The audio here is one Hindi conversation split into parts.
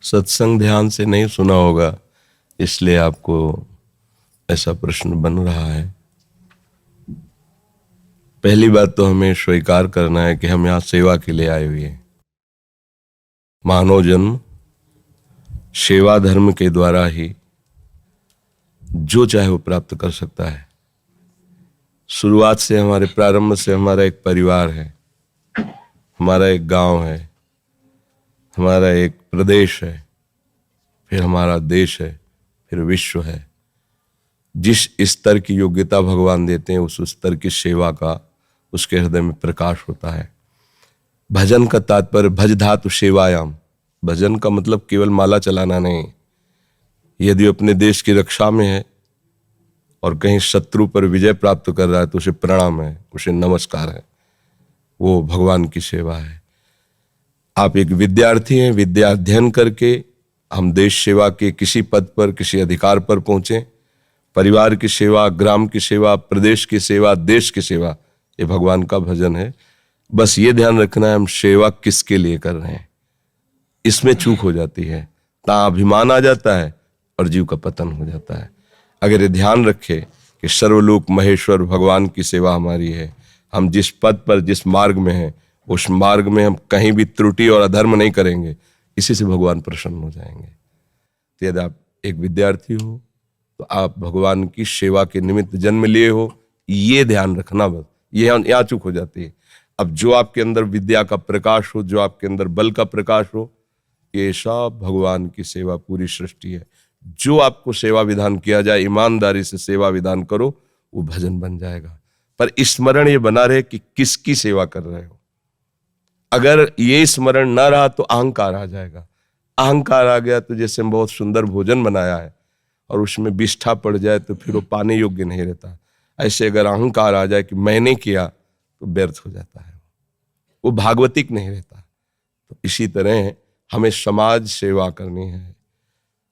सत्संग ध्यान से नहीं सुना होगा, इसलिए आपको ऐसा प्रश्न बन रहा है। पहली बात तो हमें स्वीकार करना है कि हम यहाँ सेवा के लिए आए हुए हैं। मानव जन्म सेवा धर्म के द्वारा ही जो चाहे वो प्राप्त कर सकता है। शुरुआत से, हमारे प्रारंभ से हमारा एक परिवार है, हमारा एक गांव है, हमारा एक प्रदेश है, फिर हमारा देश है, फिर विश्व है। जिस स्तर की योग्यता भगवान देते हैं उस स्तर की सेवा का उसके हृदय में प्रकाश होता है। भजन का तात्पर्य भज धातु सेवायाम। भजन का मतलब केवल माला चलाना नहीं। यदि अपने देश की रक्षा में है और कहीं शत्रु पर विजय प्राप्त कर रहा है तो उसे प्रणाम है, उसे नमस्कार है, वो भगवान की सेवा है। आप एक विद्यार्थी हैं, विद्या अध्ययन करके हम देश सेवा के किसी पद पर, किसी अधिकार पर पहुंचे। परिवार की सेवा, ग्राम की सेवा, प्रदेश की सेवा, देश की सेवा, ये भगवान का भजन है। बस ये ध्यान रखना है हम सेवा किसके लिए कर रहे हैं। इसमें चूक हो जाती है, ता अभिमान आ जाता है और जीव का पतन हो जाता है। अगर ये ध्यान रखे कि सर्वलोक महेश्वर भगवान की सेवा हमारी है, हम जिस पद पर, जिस मार्ग में हैं, उस मार्ग में हम कहीं भी त्रुटि और अधर्म नहीं करेंगे, इसी से भगवान प्रसन्न हो जाएंगे। तो यदि आप एक विद्यार्थी हो तो आप भगवान की सेवा के निमित्त जन्म लिए हो, ये ध्यान रखना। बस ये यहाँ चूक हो जाती है। अब जो आपके अंदर विद्या का प्रकाश हो, जो आपके अंदर बल का प्रकाश हो, ये सब भगवान की सेवा पूरी सृष्टि है। जो आपको सेवा विधान किया जाए, ईमानदारी से सेवा विधान करो, वो भजन बन जाएगा। पर स्मरण ये बना रहे कि किसकी सेवा कर रहे हो। अगर ये स्मरण ना रहा तो अहंकार आ जाएगा। अहंकार आ गया तो जैसे हम बहुत सुंदर भोजन बनाया है और उसमें विष्ठा पड़ जाए तो फिर वो पाने योग्य नहीं रहता। ऐसे अगर अहंकार आ जाए कि मैंने किया तो व्यर्थ हो जाता है, वो भागवतिक नहीं रहता। तो इसी तरह हमें समाज सेवा करनी है।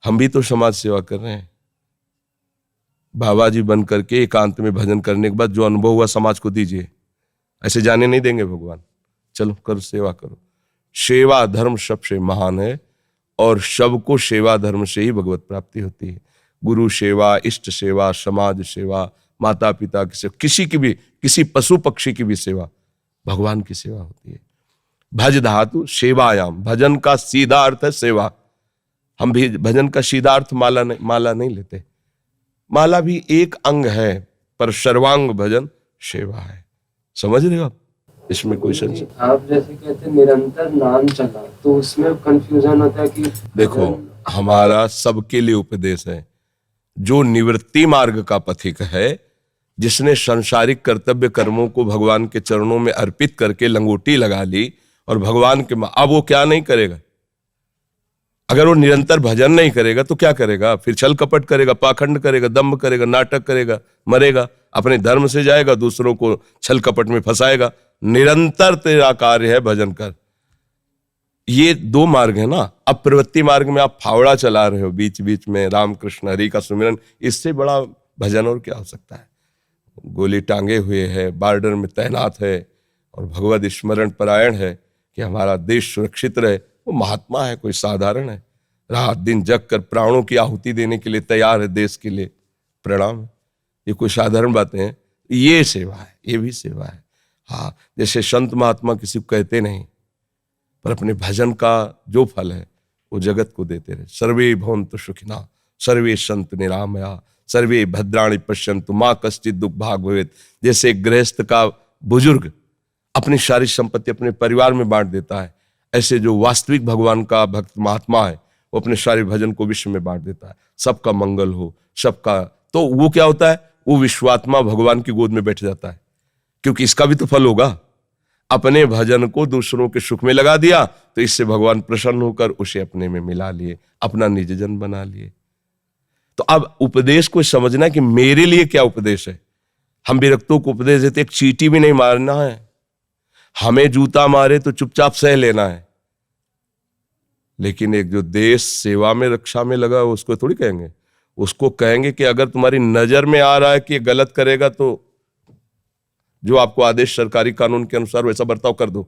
हम भी तो समाज सेवा कर रहे हैं। बाबा जी बन करके एकांत में भजन करने के बाद जो अनुभव हुआ समाज को दीजिए, ऐसे जाने नहीं देंगे भगवान। चलो करो, सेवा करो। सेवा धर्म सबसे महान है और सबको सेवा धर्म से ही भगवत प्राप्ति होती है। गुरु सेवा, इष्ट सेवा, समाज सेवा, माता पिता की सेवा, किसी की भी, किसी पशु पक्षी की भी सेवा भगवान की सेवा होती है। भज धातु सेवायाम। भजन का सीधा अर्थ है सेवा। हम भी भजन का सीधा अर्थ माला नहीं लेते। माला भी एक अंग है, पर सर्वांग भजन सेवा है। समझ रहे हो आप? इसमें कोई संशय? आप जैसे कहते हैं निरंतर नाम चला, तो उसमें कंफ्यूजन होता है कि देखो, हमारा सबके लिए उपदेश है। जो निवृत्ति मार्ग का पथिक है, जिसने संसारिक कर्तव्य कर्मों को भगवान के चरणों में अर्पित करके लंगोटी लगा ली और भगवान के, अब वो क्या नहीं करेगा? अगर वो निरंतर भजन नहीं करेगा तो क्या करेगा? फिर छल कपट करेगा, पाखंड करेगा, दम्भ करेगा, नाटक करेगा, मरेगा, अपने धर्म से जाएगा, दूसरों को छल कपट में फंसाएगा। निरंतर तेरा कार्य है भजन कर। ये दो मार्ग है ना। अब प्रवृत्ति मार्ग में आप फावड़ा चला रहे हो, बीच बीच में राम कृष्ण हरि का सुमिरन, इससे बड़ा भजन और क्या हो सकता है? गोली टांगे हुए है, बॉर्डर में तैनात है और भगवत स्मरण परायण है कि हमारा देश सुरक्षित रहे। वो महात्मा है, कोई साधारण है। रात दिन जग कर प्राणों की आहुति देने के लिए तैयार है देश के लिए। प्रणाम। ये कोई साधारण बातें हैं? ये सेवा है, ये भी सेवा है। हाँ, जैसे संत महात्मा किसी को कहते नहीं, पर अपने भजन का जो फल है वो जगत को देते रहे। सर्वे भवन्तु सुखिनः, सर्वे सन्तु निरामया, सर्वे भद्राणि पश्यन्तु मा कश्चित् दुःख भाग् भवेत्। जैसे गृहस्थ का बुजुर्ग अपनी सारी संपत्ति अपने परिवार में बांट देता है, ऐसे जो वास्तविक भगवान का भक्त महात्मा है वो अपने सारे भजन को विश्व में बांट देता है। सबका मंगल हो, सबका। तो वो क्या होता है? वो विश्वात्मा भगवान की गोद में बैठ जाता है, क्योंकि इसका भी तो फल होगा। अपने भजन को दूसरों के सुख में लगा दिया तो इससे भगवान प्रसन्न होकर उसे अपने में मिला लिए, अपना निज जन बना लिए। तो अब उपदेश को समझना कि मेरे लिए क्या उपदेश है। हम विरक्तों को उपदेश देते, एक चींटी भी नहीं मारना है। हमें जूता मारे तो चुपचाप सह लेना है, लेकिन एक जो देश सेवा में, रक्षा में लगा उसको थोड़ी कहेंगे। उसको कहेंगे कि अगर तुम्हारी नजर में आ रहा है कि ये गलत करेगा तो जो आपको आदेश सरकारी कानून के अनुसार वैसा बर्ताव कर दो।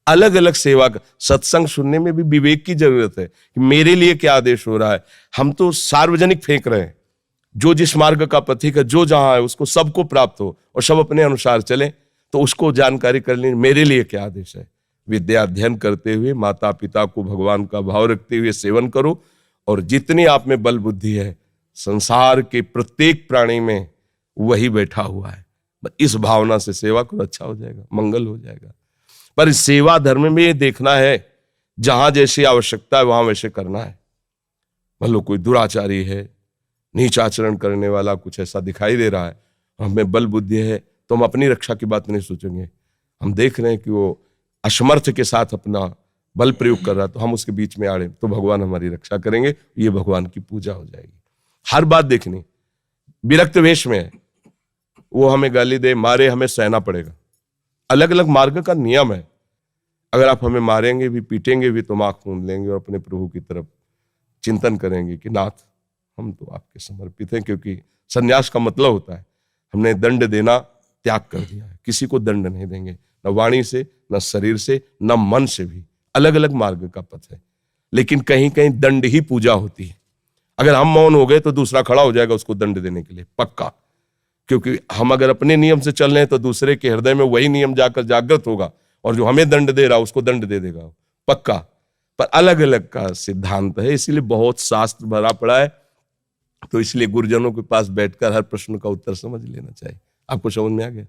अलग अलग सेवा का सत्संग सुनने में भी विवेक की जरूरत है कि मेरे लिए क्या आदेश हो रहा है। हम तो सार्वजनिक फेंक रहे हैं, जो जिस मार्ग का पथिक है, जो जहां है उसको सबको प्राप्त हो और सब अपने अनुसार चले, तो उसको जानकारी कर लें मेरे लिए क्या आदेश है। विद्या अध्ययन करते हुए माता पिता को भगवान का भाव रखते हुए सेवन करो, और जितनी आप में बल बुद्धि है संसार के प्रत्येक प्राणी में वही बैठा हुआ है। इस भावना से सेवा करो, अच्छा हो जाएगा, मंगल हो जाएगा। पर इस सेवा धर्म में ये देखना है जहां जैसी आवश्यकता है वहां वैसे करना है। मान लो कोई दुराचारी है, नीच आचरण करने वाला कुछ ऐसा दिखाई दे रहा है, हमें बल बुद्धि है तो हम अपनी रक्षा की बात नहीं सोचेंगे। हम देख रहे हैं कि वो असमर्थ के साथ अपना बल प्रयोग कर रहा है, तो हम उसके बीच में आड़े तो भगवान हमारी रक्षा करेंगे, ये भगवान की पूजा हो जाएगी। हर बात देखनी, विरक्त वेश में है, वो हमें गाली दे मारे हमें सहना पड़ेगा। अलग अलग मार्ग का नियम है। अगर आप हमें मारेंगे भी पीटेंगे भी तो आंख मूंद लेंगे और अपने प्रभु की तरफ चिंतन करेंगे कि नाथ हम तो आपके समर्पित हैं, क्योंकि सन्यास का मतलब होता है हमने दंड देना त्याग कर दिया है। किसी को दंड नहीं देंगे, न वाणी से, न शरीर से, न मन से भी। अलग अलग मार्ग का पथ है, लेकिन कहीं कहीं दंड ही पूजा होती है। अगर हम मौन हो गए तो दूसरा खड़ा हो जाएगा उसको दंड देने के लिए, पक्का। क्योंकि हम अगर अपने नियम से चल रहे हैं तो दूसरे के हृदय में वही नियम जाकर जागृत होगा, और जो हमें दंड दे रहा उसको दंड दे देगा, पक्का। पर अलग अलग का सिद्धांत है, इसीलिए बहुत शास्त्र भरा पड़ा है। तो इसलिए गुरुजनों के पास बैठकर हर प्रश्न का उत्तर समझ लेना चाहिए। आपको समझ में आ गया?